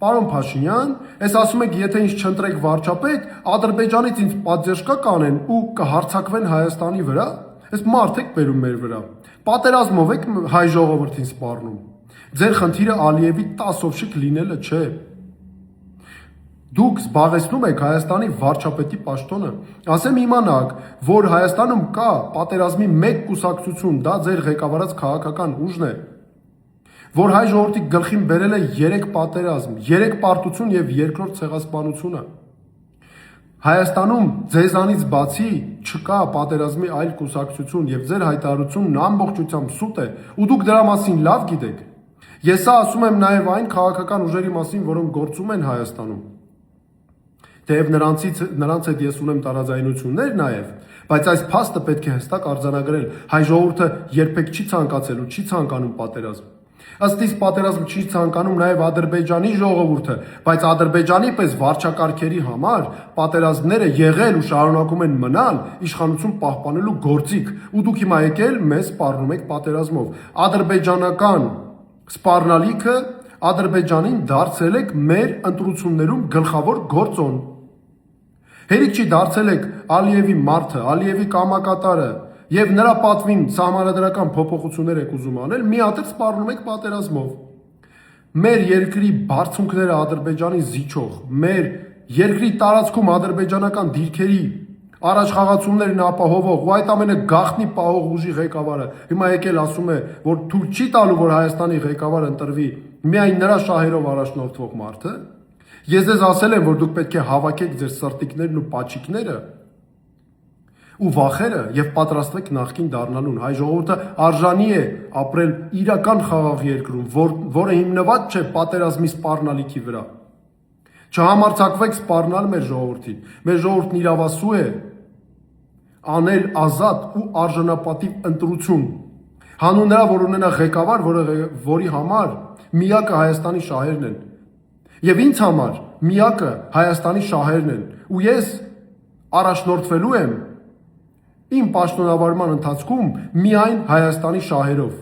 Պարոն Փաշինյան, այս ասում եք, եթե ինձ չընտրեք վարչապետ, Ադրբեջանից ինձ պատժեշկա կանեն ու կհարձակվեն Հայաստանի վրա։ Այս մարդ եք բերում մեր վրա։ Պատերազմով եք հայ ժողովրդին սպառնում։ Ձեր խնդիրը Ալիևի 10 ովշիկ լինելը չէ։ Դուք զբաղեցնում եք Հայաստանի վարչապետի պաշտոնը։ Ասեմ իմանաք, որ Հայաստանում կա պատերազմի մեկ կուսակցություն, դա ձեր ղեկավարած քաղաքական ուժն է, որ հայ ժողովրդի գլխին բերել է 3 պատերազմ, 3 պարտություն եւ երկրորդ ցեղասպանությունը։ Հայաստանում ձեզանից բացի չկա պատերազմի այլ կուսակցություն եւ ձեր հայտարարությունն ամբողջությամբ սուտ է ու դուք դրա մասին լավ գիտեք։ Ես սա ասում եմ նաեւ այն քաղաքական ուժերի մասին, որոնք գործում են Հայաստանում։ Թեև նրանց հետ ես ունեմ տարաձայնություններ նաև, բայց այս փաստը պետք է հստակ արձանագրել։ Հայ ժողովուրդը երբեք չի ցանկացել ու չի ցանկանում պատերազմ։ Ըստ իս պատերազմ չի ցանկանում նաև Ադրբեջանի ժողովուրդը, բայց Ադրբեջանի պես վարչակարգերի համար պատերազմները եղել ու շարունակում են մնալ իշխանություն պահպանելու գործիք, ու դուք հիմա եկել մեզ սպառնում եք պատերազմով։ Ադրբեջանական սպառնալիքը Ադրբեջանին դարձել եք մեր ընտրություններում գլխավոր գործոն։ Հերիք չի դարձել եք Ալիևի մարդը, Ալիևի կամակատարը եւ նրա պատվին սահմանադրական փոփոխություններ եք ուզում անել, մի հատ սպառնում եք պատերազմով։ Մեր երկրի բարձունքները Ադրբեջանի զիջող, մեր երկրի տարածքում ադրբեջանական դիրքերի առաջխաղացումներն ապահովող ու այդ ամենը գաղտնի պահող ուժի ղեկավարը հիմա եկել ասում է, որ թույլ չի տալու, որ Հայաստանի ղեկավար ընտրվի միայն նրա շահերով առաջնորդվող մարդը։ Ես ձեզ ասել եմ, որ դուք պետք է հավաքեք ձեր սրտիկներն ու պաչիկները ու վախերը եւ պատրաստվեք նախկին դառնալուն։ Հայ ժողովուրդը արժանի է ապրել իրական խաղաղ երկրում, որը հիմնված չէ պատերազմի սպառնալիքի վրա։ Չհամարձակվեք սպառնալ մեր ժողովրդին։ Մեր ժողովուրդն իրավասու է անել ազատ ու արժանապատիվ ընտրություն։ Հանուն նրա, որ ունենա ղեկավար, որի համար միակը Հայաստանի շահերն են։ Եվ ինձ համար միակը Հայաստանի շահերն են։ Ու ես առաջնորդվելու եմ իմ պաշտոնավարման ընթացքում միայն Հայաստանի շահերով։